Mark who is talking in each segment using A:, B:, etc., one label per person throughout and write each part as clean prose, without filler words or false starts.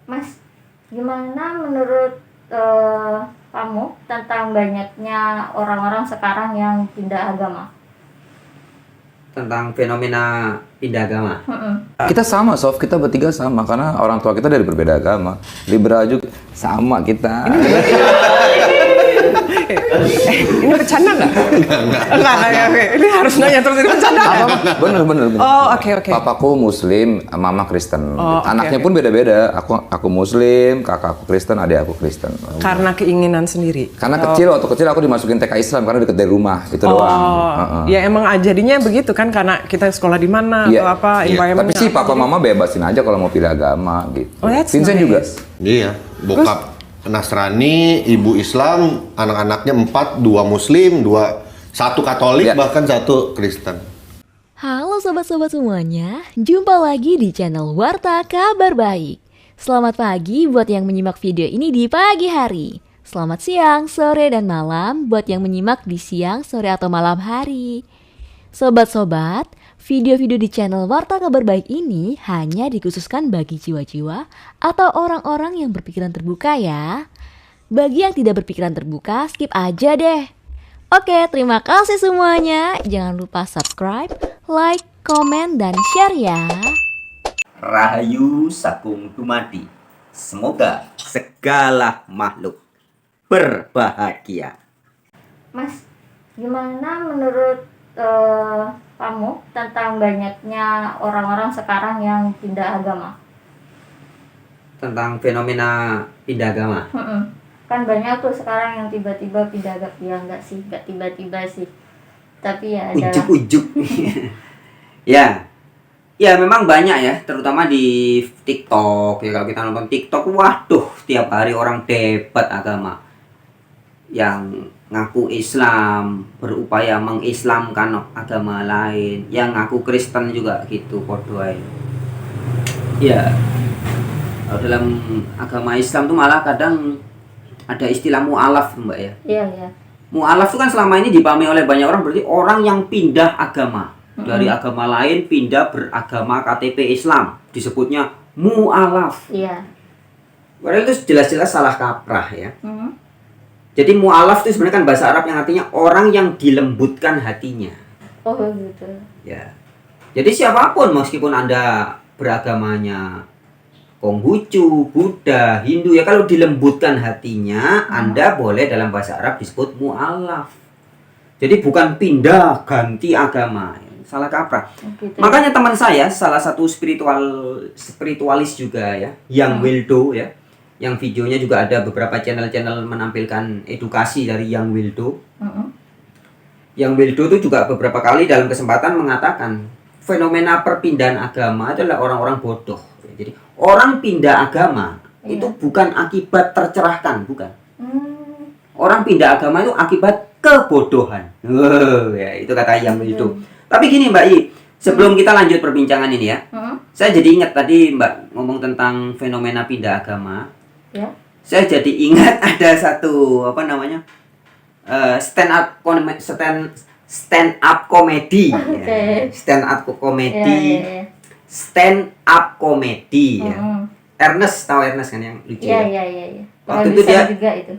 A: Mas, gimana menurut kamu tentang banyaknya orang-orang sekarang yang pindah agama?
B: Tentang fenomena pindah agama.
C: Kita sama, Sof. Kita bertiga sama. Karena orang tua kita dari berbeda agama. Liberal juga sama kita.
D: Ini bercanda nggak? Enggak. Ini harus nanya terus, ini bercanda.
C: Bener.
D: Oh, oke.
C: Papaku Muslim, mama Kristen.
D: Oh,
C: Anaknya
D: oke.
C: pun beda-beda. Aku Muslim, kakakku Kristen, adik aku Kristen.
D: Karena keinginan sendiri.
C: Karena waktu kecil aku dimasukin TK Islam karena deket dari rumah. Itu doang.
D: Ya emang jadinya begitu kan, karena kita sekolah di mana
C: Iya.
D: atau apa,
C: Iya.
D: environment-nya
C: Tapi sih
D: apa.
C: papa mama bebasin aja kalau mau pilih agama gitu.
D: Oh, that's
C: Vincent
D: nice.
C: juga.
E: Iya, bokap Nasrani, ibu Islam, anak-anaknya 4, 2 Muslim, 1 Katolik,
C: Ya.
E: bahkan 1 Kristen.
F: Halo sobat-sobat semuanya, jumpa lagi di channel Warta Kabar Baik. Selamat pagi buat yang menyimak video ini di pagi hari. Selamat siang, sore, dan malam buat yang menyimak di siang, sore, atau malam hari. Sobat-sobat, video-video di channel Warta Kabar Baik ini hanya dikhususkan bagi jiwa-jiwa atau orang-orang yang berpikiran terbuka ya. Bagi yang tidak berpikiran terbuka, skip aja deh. Oke, terima kasih semuanya. Jangan lupa subscribe, like, komen, dan share ya.
B: Rahayu Sakung Dumadi. Semoga segala makhluk berbahagia.
A: Mas, gimana menurut kamu tentang banyaknya orang-orang sekarang yang pindah agama?
B: Tentang fenomena pindah agama.
A: Kan banyak tuh sekarang yang tiba-tiba pindah agama. Ya enggak tiba-tiba sih. Tapi ya ada.
B: Ujuk-ujuk. Ya memang banyak ya, terutama di TikTok ya. Kalau kita nonton TikTok, waduh, tiap hari orang debat agama. Yang ngaku Islam berupaya mengislamkan agama lain, yang ngaku Kristen juga gitu podoai. Ya, kalau dalam agama Islam tuh malah kadang ada istilah mu'alaf, Mbak ya.
A: Iya.
B: Mu'alaf itu kan selama ini dipahami oleh banyak orang berarti orang yang pindah agama dari agama lain pindah beragama KTP Islam, disebutnya mu'alaf.
A: Iya.
B: Padahal itu jelas-jelas salah kaprah ya. Jadi mu'alaf itu sebenarnya kan bahasa Arab yang artinya orang yang dilembutkan hatinya.
A: Oh gitu.
B: Ya. Jadi siapapun meskipun Anda beragamanya Konghucu, Buddha, Hindu ya, kalau dilembutkan hatinya Anda boleh dalam bahasa Arab disebut mu'alaf. Jadi bukan pindah ganti agama. Salah kaprah.
A: Gitu.
B: Makanya teman saya salah satu spiritualis juga ya, Yang Wildo ya. Yang videonya juga ada beberapa channel-channel menampilkan edukasi dari Yang Wildo. Yang Wildo itu juga beberapa kali dalam kesempatan mengatakan fenomena perpindahan agama adalah orang-orang bodoh. Jadi orang pindah agama itu bukan akibat tercerahkan, bukan. Orang pindah agama itu akibat kebodohan. Ya, itu kata Yang Wildo. Tapi gini Mbak I, sebelum kita lanjut perbincangan ini ya, saya jadi ingat tadi Mbak ngomong tentang fenomena pindah agama.
A: Ya.
B: Saya jadi ingat ada satu stand up comedy.
A: Oke.
B: Stand up comedy.
A: Iya.
B: Stand up comedy ya. Ernest, tahu Ernest kan yang lucu ya?
A: Iya.
B: Waktu itu
A: Produser
B: dia
A: juga itu.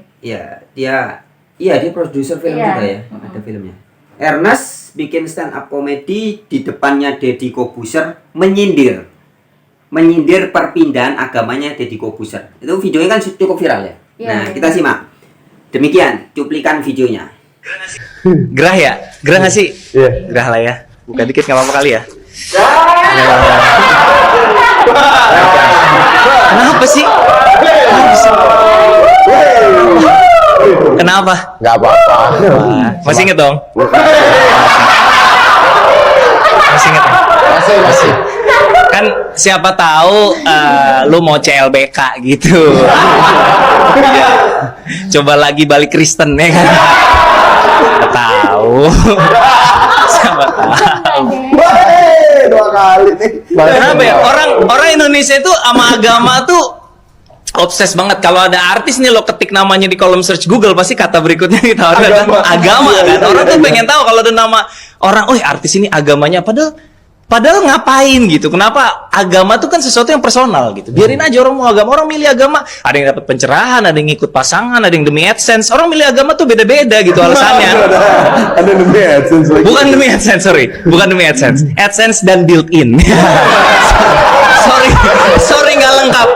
B: dia produser film juga ya. Ada filmnya. Ernest bikin stand up comedy, di depannya Deddy Corbuzier menyindir perpindahan agamanya Deddy Corbuzier. Itu videonya kan cukup viral ya. Nah, kita simak. Demikian cuplikan videonya.
G: Gerah ya? Gerah nggak sih?
E: Iya.
G: Gerah lah ya. Buka dikit nggak apa-apa kali ya. Kenapa sih? Kenapa?
E: Nggak apa-apa.
G: Masih inget dong? Masih inget ya?
E: Masih.
G: Kan siapa tahu lu mau CLBK gitu. Coba lagi balik Kristen ya kan? Siapa tahu. Siapa tahu.
E: Wey, 2 kali nih.
G: Kenapa ya? Orang Indonesia itu sama agama tuh obses banget. Kalau ada artis nih lo ketik namanya di kolom search Google, pasti kata berikutnya kita agama kan. Orang tuh pengen tahu kalau ada nama orang, artis ini agamanya, padahal Padahal ngapain gitu? Kenapa agama tuh kan sesuatu yang personal gitu. Biarin aja orang mau agama, orang milih agama. Ada yang dapat pencerahan, ada yang ikut pasangan, ada yang demi AdSense. Orang milih agama tuh beda-beda gitu alasannya.
C: Ada demi AdSense lagi.
G: Bukan demi AdSense, sorry. Bukan demi AdSense. AdSense dan built-in. sorry nggak lengkap.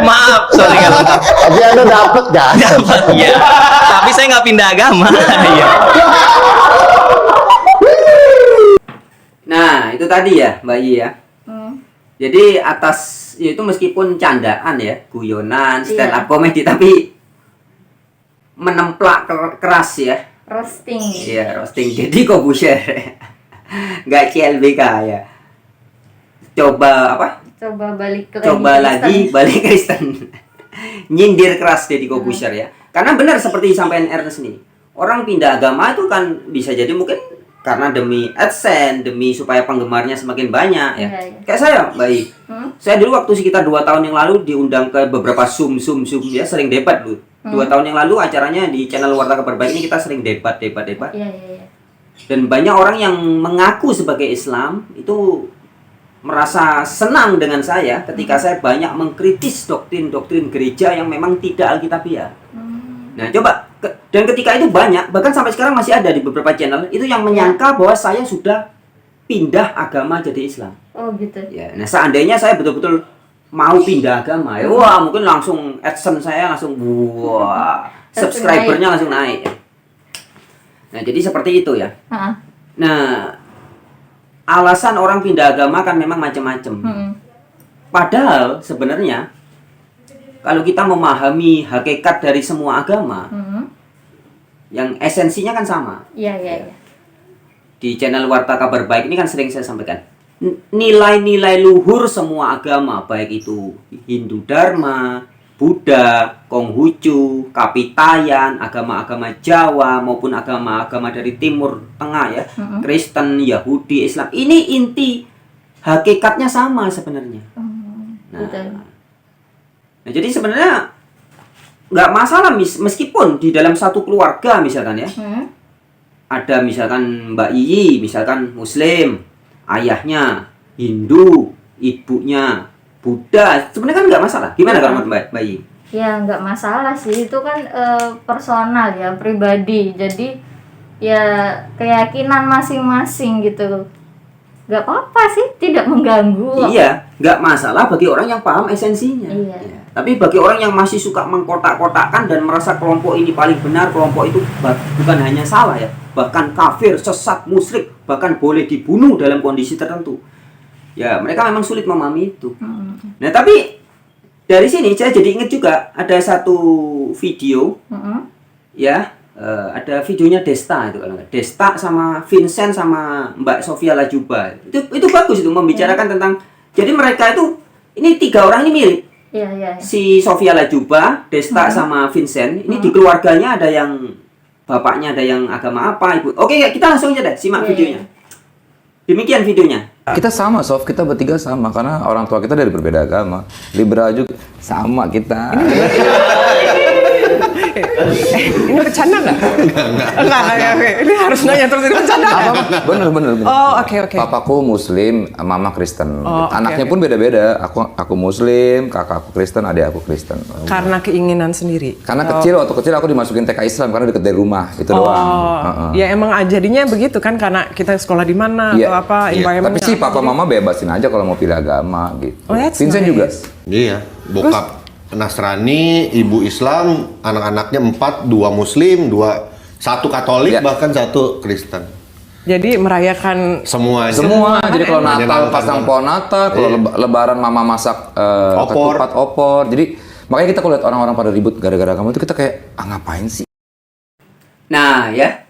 G: Maaf, sorry nggak lengkap.
E: Tapi Anda dapat kan?
G: Dapat, ya. Tapi saya nggak pindah agama. Iya.
B: Nah, itu tadi ya, Mbak Yi ya. Jadi atas ya itu meskipun candaan ya, guyonan, stand up comedy, tapi menemplak keras ya.
A: Roasting.
B: Iya, roasting. Jadi Corbuzier. Nggak CLBK ya. Coba apa?
A: Coba balik ke
B: Coba lagi balik Kristen. Nyindir keras Deddy Corbuzier ya. Karena benar seperti disampaikan Ernest nih. Orang pindah agama itu kan bisa jadi mungkin karena demi AdSense, demi supaya penggemarnya semakin banyak ya.
A: Iya.
B: Kayak saya, baik. Saya dulu waktu sekitar 2 tahun yang lalu diundang ke beberapa Zoom ya, sering debat dulu. 2 tahun yang lalu acaranya di channel Warta Kabar Baik ini kita sering debat.
A: Iya.
B: Dan banyak orang yang mengaku sebagai Islam itu merasa senang dengan saya ketika saya banyak mengkritis doktrin-doktrin gereja yang memang tidak alkitabiah. Nah, coba dan ketika itu banyak, bahkan sampai sekarang masih ada di beberapa channel itu yang menyangka bahwa saya sudah pindah agama jadi Islam.
A: Oh gitu.
B: Ya, nah seandainya saya betul-betul mau pindah agama, ya wah mungkin langsung AdSense saya langsung wah, subscribernya langsung naik. Nah, jadi seperti itu ya. Nah, alasan orang pindah agama kan memang macam-macam. Padahal sebenarnya kalau kita memahami hakikat dari semua agama, yang esensinya kan sama.
A: Iya.
B: Di channel Warta Kabar Baik ini kan sering saya sampaikan nilai-nilai luhur semua agama, baik itu Hindu Dharma, Buddha, Konghucu, Kapitayan, agama-agama Jawa maupun agama-agama dari Timur Tengah ya, Kristen, Yahudi, Islam. Ini inti hakikatnya sama sebenarnya. Nah, jadi sebenarnya nggak masalah meskipun di dalam satu keluarga misalkan ya, ada misalkan Mbak Iyi misalkan Muslim, ayahnya Hindu, ibunya Buddha, sebenarnya kan nggak masalah. Gimana kalau Mbak Iyi?
A: Ya nggak masalah sih, itu kan personal ya, pribadi. Jadi ya keyakinan masing-masing gitu. Nggak apa-apa sih, tidak mengganggu.
B: Iya, nggak masalah bagi orang yang paham esensinya.
A: Iya.
B: Ya. Tapi bagi orang yang masih suka mengkotak-kotakan dan merasa kelompok ini paling benar, kelompok itu bukan hanya salah ya, bahkan kafir, sesat, musyrik, bahkan boleh dibunuh dalam kondisi tertentu. Ya, mereka memang sulit memahami itu. Nah, tapi dari sini saya jadi ingat juga ada satu video, ya, ada videonya Desta itu kalau nggak. Desta sama Vincent sama Mbak Sofia Lajuba. Itu bagus itu membicarakan tentang. Jadi mereka itu ini 3 orang ini mirip.
A: Iya.
B: Si Sofia Lajuba, Desta sama Vincent ini di keluarganya ada yang bapaknya ada yang agama apa, ibu. Oke, kita langsung aja deh simak videonya. Demikian videonya.
C: Kita sama, Sof. Kita bertiga sama karena orang tua kita dari berbeda agama. Liberal juga sama kita.
D: Ini bercanda nggak? Enggak. Ini harus nanya terus, ini bercanda nggak?
C: Bener.
D: Oh, oke.
C: Papaku Muslim, mama Kristen.
D: Oh,
C: Anaknya
D: oke.
C: pun beda-beda. Aku Muslim, kakak aku Kristen, adik aku Kristen.
D: Karena keinginan sendiri.
C: Karena waktu kecil aku dimasukin TK Islam karena deket dari rumah, itu doang.
D: Ya emang jadinya begitu kan, karena kita sekolah di mana
C: Iya.
D: atau apa, environment.
C: Tapi sih papa mama bebasin aja kalau mau pilih agama gitu.
D: Oh, that's
C: Vincent
D: nice.
C: juga.
E: Iya, bokap Nasrani, ibu Islam, anak-anaknya 4, 2 Muslim, 1 Katolik,
C: Ya.
E: bahkan 1 Kristen.
D: Jadi merayakan
E: Semuanya.
C: Semua. Jadi kalau Natal
E: Menyenangkan
C: pasang
E: banget.
C: pohon Natal, kalau Lebaran mama masak
E: Opor.
C: ketupat opor. Jadi makanya kita kalau lihat orang-orang pada ribut gara-gara agama itu kita kayak ngapain sih?
B: Nah, ya.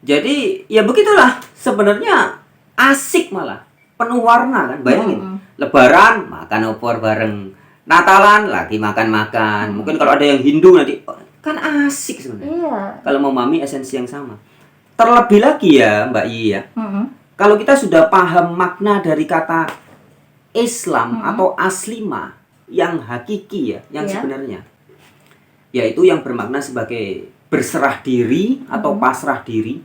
B: Jadi ya begitulah sebenarnya asik malah penuh warna kan, bayangin. Lebaran makan opor bareng, Natalan lagi makan-makan. Mungkin kalau ada yang Hindu nanti kan asik sebenarnya.
A: Iya.
B: Kalau memahami esensi yang sama. Terlebih lagi ya Mbak Yi ya. Kalau kita sudah paham makna dari kata Islam atau aslima yang hakiki ya, yang sebenarnya. Yaitu yang bermakna sebagai berserah diri atau pasrah diri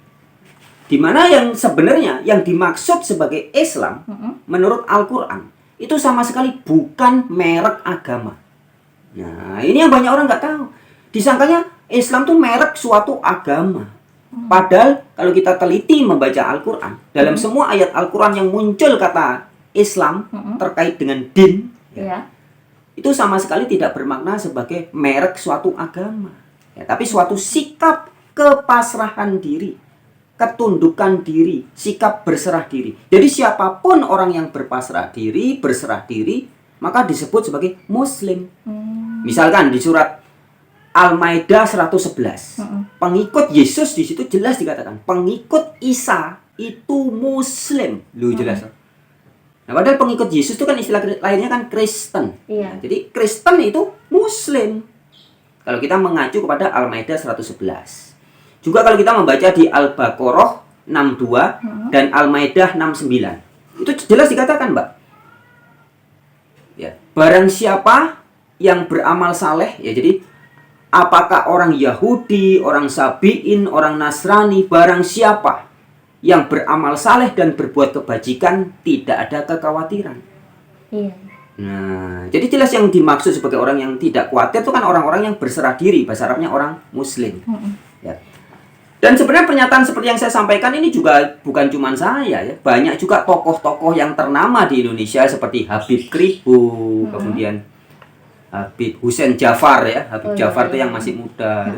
B: Dimana yang sebenarnya yang dimaksud sebagai Islam menurut Al-Quran itu sama sekali bukan merek agama. Nah, ini yang banyak orang nggak tahu. Disangkanya Islam tuh merek suatu agama. Padahal kalau kita teliti membaca Al-Quran, dalam semua ayat Al-Quran yang muncul kata Islam terkait dengan din,
A: Iya.
B: itu sama sekali tidak bermakna sebagai merek suatu agama. Ya, tapi suatu sikap kepasrahan diri, ketundukan diri, sikap berserah diri. Jadi siapapun orang yang berserah diri, maka disebut sebagai Muslim. Misalkan di surat Al-Maidah 111. Pengikut Yesus di situ jelas dikatakan, pengikut Isa itu Muslim. Lu jelas. Nah, padahal pengikut Yesus itu kan istilah lainnya kan Kristen.
A: Iya.
B: Nah, jadi Kristen itu Muslim. Kalau kita mengacu kepada Al-Maidah 111. Juga kalau kita membaca di Al-Baqarah 62 dan Al-Maidah 69. Itu jelas dikatakan, Mbak. Ya, barang siapa yang beramal saleh, ya jadi apakah orang Yahudi, orang Sabi'in, orang Nasrani, barang siapa yang beramal saleh dan berbuat kebajikan, tidak ada kekhawatiran.
A: Iya.
B: Nah, jadi jelas yang dimaksud sebagai orang yang tidak khawatir itu kan orang-orang yang berserah diri, bahasa Arabnya orang Muslim. Ya. Dan sebenarnya pernyataan seperti yang saya sampaikan ini juga bukan cuma saya ya, banyak juga tokoh-tokoh yang ternama di Indonesia seperti Habib Kribo, kemudian Habib Hussein Jafar ya, Habib Jafar itu yang masih muda.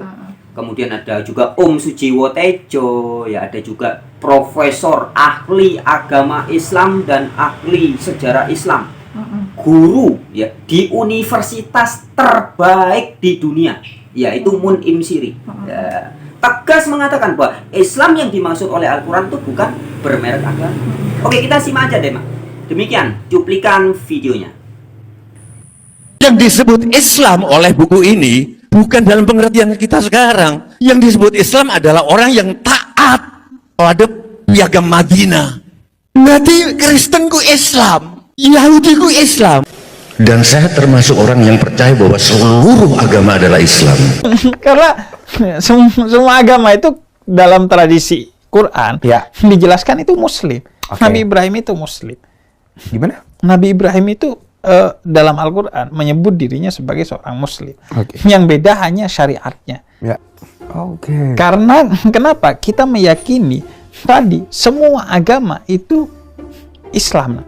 B: Kemudian ada juga Sujiwo Tejo, ya ada juga profesor ahli agama Islam dan ahli sejarah Islam. Guru ya di universitas terbaik di dunia, yaitu Mun'im Siri. Ya, tegas mengatakan bahwa Islam yang dimaksud oleh Al-Quran itu bukan bermerek agama. Oke, kita simak aja deh, Mak. Demikian cuplikan videonya.
H: Yang disebut Islam oleh buku ini bukan dalam pengertian kita sekarang. Yang disebut Islam adalah orang yang taat pada piagam Madinah. Nanti Kristenku Islam, Yahudiku Islam. Dan saya termasuk orang yang percaya bahwa seluruh agama adalah Islam.
I: Karena semua agama itu dalam tradisi Quran dijelaskan itu Muslim. Nabi Ibrahim itu Muslim.
D: Gimana?
I: Nabi Ibrahim itu dalam Al-Quran menyebut dirinya sebagai seorang Muslim. Yang beda hanya syariatnya.
D: Ya.
I: Karena kenapa? Kita meyakini tadi semua agama itu Islam.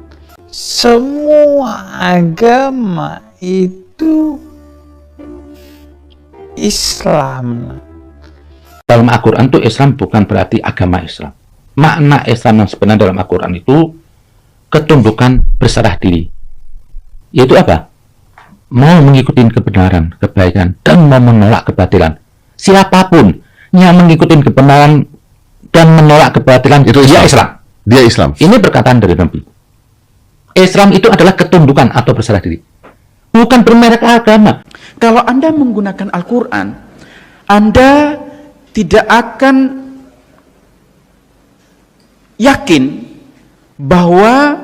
I: Semua agama itu Islam.
J: Dalam Al-Quran itu Islam bukan berarti agama Islam. Makna Islam yang sebenarnya dalam Al-Quran itu ketundukan berserah diri. Yaitu apa? Mau mengikuti kebenaran, kebaikan, dan mau menolak kebatilan. Siapapun yang mengikuti kebenaran dan menolak kebatilan itu dia Islam.
E: Dia Islam.
J: Ini perkataan dari Nabi. Islam itu adalah ketundukan atau berserah diri, bukan bermerek agama.
K: Kalau Anda menggunakan Al-Quran, Anda tidak akan yakin bahwa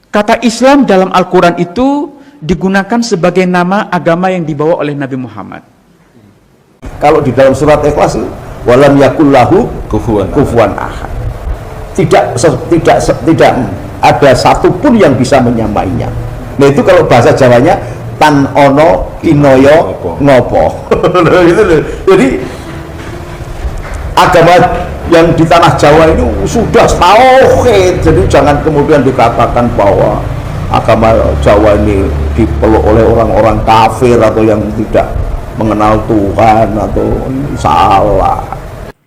K: kata Islam dalam Al-Quran itu digunakan sebagai nama agama yang dibawa oleh Nabi Muhammad.
L: Kalau di dalam surat Ikhlas, walam yakullahu kufuwan ahad. Tidak ada satupun yang bisa menyamainya. Nah itu kalau bahasa Jawanya tan ono kinoyo ngopo. Jadi agama yang di tanah Jawa ini sudah tauhid. Jadi jangan kemudian dikatakan bahwa agama Jawa ini dipeluk oleh orang-orang kafir atau yang tidak mengenal Tuhan atau salah.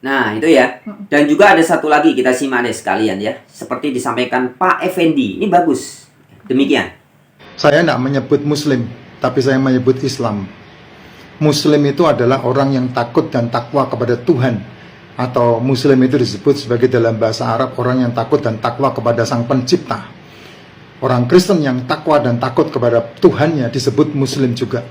B: Nah itu ya. Dan juga ada satu lagi, kita simak deh sekalian ya. Seperti disampaikan Pak Effendi. Ini bagus. Demikian.
M: Saya tidak menyebut Muslim, tapi saya menyebut Islam. Muslim itu adalah orang yang takut dan takwa kepada Tuhan. Atau Muslim itu disebut sebagai dalam bahasa Arab orang yang takut dan takwa kepada Sang Pencipta. Orang Kristen yang takwa dan takut kepada Tuhannya disebut Muslim juga.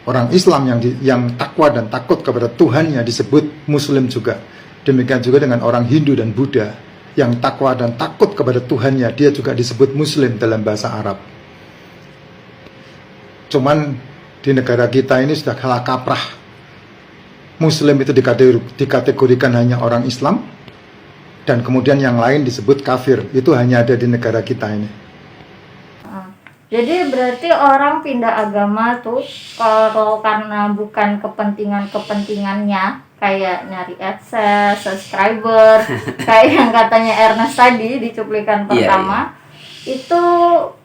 M: Orang Islam yang takwa dan takut kepada Tuhannya disebut Muslim juga. Demikian juga dengan orang Hindu dan Buddha yang takwa dan takut kepada Tuhannya, dia juga disebut Muslim dalam bahasa Arab. Cuman di negara kita ini sudah kalah kaprah. Muslim itu dikategorikan hanya orang Islam, dan kemudian yang lain disebut kafir. Itu hanya ada di negara kita ini.
A: Jadi berarti orang pindah agama tuh kalau karena bukan kepentingannya kayak nyari AdSense, subscriber, kayak yang katanya Ernest tadi di cuplikan pertama, itu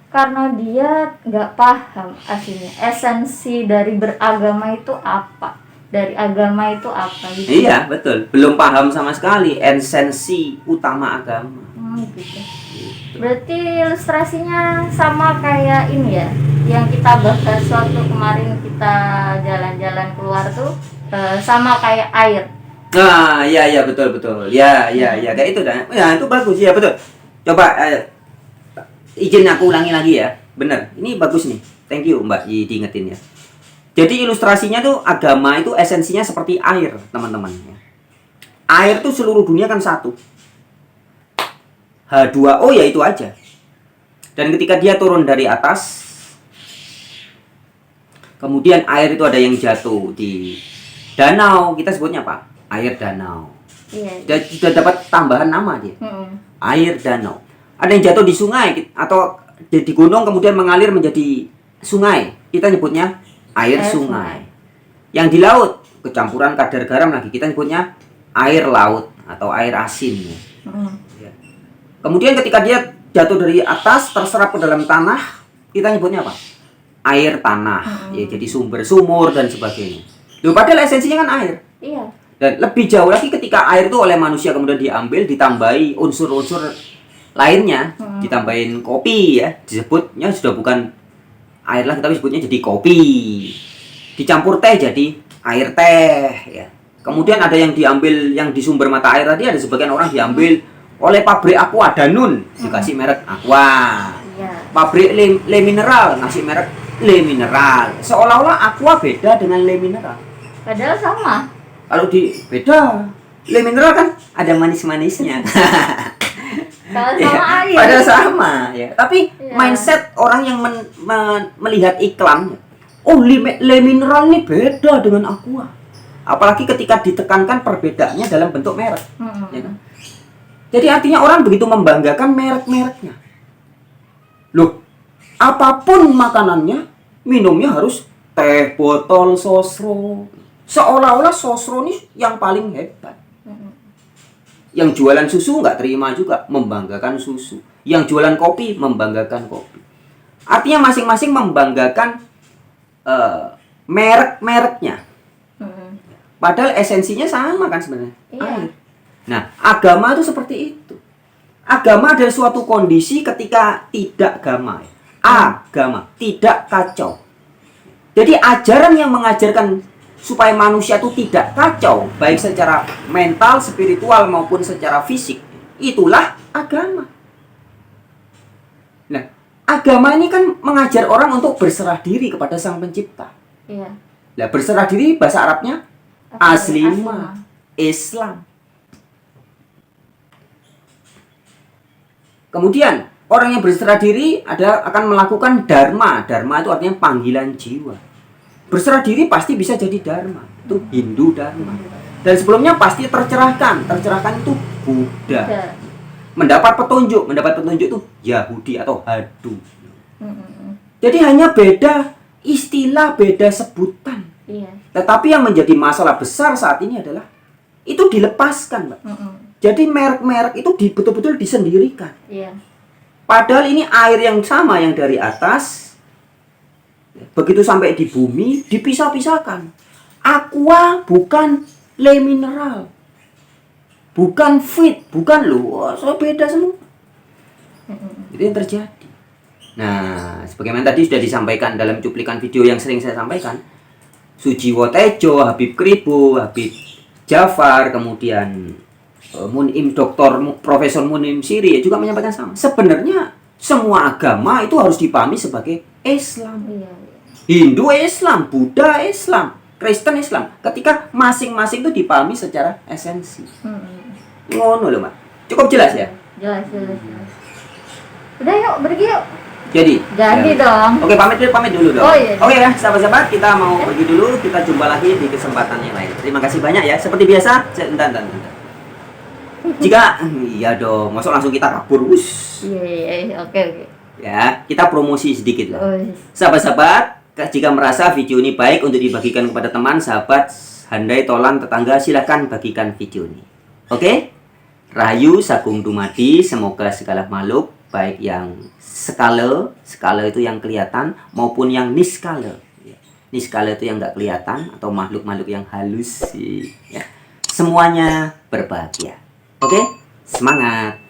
A: karena dia nggak paham aslinya esensi dari beragama itu apa, dari agama itu apa gitu.
B: Iya betul, belum paham sama sekali esensi utama agama.
A: Gitu. Berarti ilustrasinya sama kayak ini ya, yang kita bahas waktu kemarin kita jalan-jalan keluar tuh, sama kayak air.
B: Nah, iya betul. Ya kayak itu dah. Ya, itu bagus ya, betul. Coba izin aku ulangi lagi ya. Bener. Ini bagus nih. Thank you Mbak diingetin ya. Jadi ilustrasinya tuh agama itu esensinya seperti air, teman-teman. Air tuh seluruh dunia kan satu. H2O ya itu aja. Dan ketika dia turun dari atas, kemudian air itu ada yang jatuh di danau, kita sebutnya apa? Air danau.
A: Iya.
B: Sudah dapat tambahan nama dia. Air danau. Ada yang jatuh di sungai atau di gunung kemudian mengalir menjadi sungai. Kita nyebutnya air sungai. Yang di laut kecampuran kadar garam lagi, kita nyebutnya air laut atau air asin. Kemudian ketika dia jatuh dari atas terserap ke dalam tanah, kita nyebutnya apa? Air tanah. Ya, jadi sumur dan sebagainya. Loh, padahal esensinya kan air.
A: Iya.
B: Dan lebih jauh lagi ketika air itu oleh manusia kemudian diambil, ditambahi unsur-unsur lainnya, ditambahin kopi ya, disebutnya sudah bukan air lagi tapi sebutnya jadi kopi. Dicampur teh jadi air teh ya. Kemudian ada yang diambil yang di sumber mata air tadi, ada sebagian orang diambil oleh pabrik Aqua Danun, dikasih merek Aqua. Pabrik Le Mineral ngasih merek Le Mineral. Seolah-olah Aqua beda dengan Le Mineral.
A: Padahal sama.
B: Kalau beda, Le Mineral kan ada manis-manisnya.
A: Kalau sama air.
B: Padahal sama ya. Tapi mindset orang yang melihat iklan, oh Le Mineral ini beda dengan Aqua. Apalagi ketika ditekankan perbedaannya dalam bentuk merek. Ya kan? Jadi artinya orang begitu membanggakan merek-mereknya. Loh, apapun makanannya, minumnya harus teh botol sosro. Seolah-olah sosro ini yang paling hebat. Yang jualan susu nggak terima juga, membanggakan susu. Yang jualan kopi, membanggakan kopi. Artinya masing-masing membanggakan merek-mereknya. Padahal esensinya sama kan sebenarnya. Iya. Nah, agama itu seperti itu. Agama adalah suatu kondisi ketika tidak gamai. Agama, tidak kacau. Jadi ajaran yang mengajarkan supaya manusia itu tidak kacau, baik secara mental, spiritual maupun secara fisik, itulah agama. Nah, agama ini kan mengajar orang untuk berserah diri kepada Sang Pencipta.
A: Iya.
B: Nah, berserah diri bahasa Arabnya aslimah, Islam. Kemudian orang yang berserah diri akan melakukan dharma. Dharma itu artinya panggilan jiwa. Berserah diri pasti bisa jadi dharma. Itu Hindu dharma. Dan sebelumnya pasti tercerahkan. Tercerahkan itu Buddha. Mendapat petunjuk itu Yahudi atau Hindu. Jadi hanya beda istilah, beda sebutan.
A: Iya.
B: Tetapi yang menjadi masalah besar saat ini adalah itu dilepaskan, Mbak. Jadi merek-merek itu betul-betul disendirikan.
A: Iya.
B: Padahal ini air yang sama yang dari atas, begitu sampai di bumi dipisah-pisahkan. Aqua bukan Le Mineral, bukan Fit, bukan so beda semua. Itu yang terjadi. Nah, sebagaimana tadi sudah disampaikan dalam cuplikan video yang sering saya sampaikan, Sujiwo Tejo, Habib Kribo, Habib Jafar, kemudian Profesor Munim Siri juga menyampaikan sama. Sebenarnya semua agama itu harus dipahami sebagai Islam. Hindu Islam, Buddha Islam, Kristen Islam. Ketika masing-masing itu dipahami secara esensi. Ngono loh, Mbak. Cukup jelas ya?
A: Jelas. Udah yuk, pergi yuk.
B: Jadi
A: dong.
B: Oke, pamit dulu dong.
A: Oh, iya.
B: Oke ya, sahabat-sahabat, kita mau pergi dulu. Kita jumpa lagi di kesempatan yang lain. Terima kasih banyak ya. Seperti biasa, bentar. Jika iya dong, masuk langsung kita kabur.
A: Iya, oke.
B: Ya, kita promosi sedikit lah.
A: Oh,
B: Sahabat-sahabat, jika merasa video ini baik untuk dibagikan kepada teman, sahabat, handai, tolan, tetangga, silahkan bagikan video ini. Oke? Rahayu Sagung Dumadi, semoga segala makhluk, baik yang skala itu yang kelihatan, maupun yang niskala. Niskala itu yang nggak kelihatan, atau makhluk-makhluk yang halus, ya. Semuanya berbahagia. Oke? Semangat!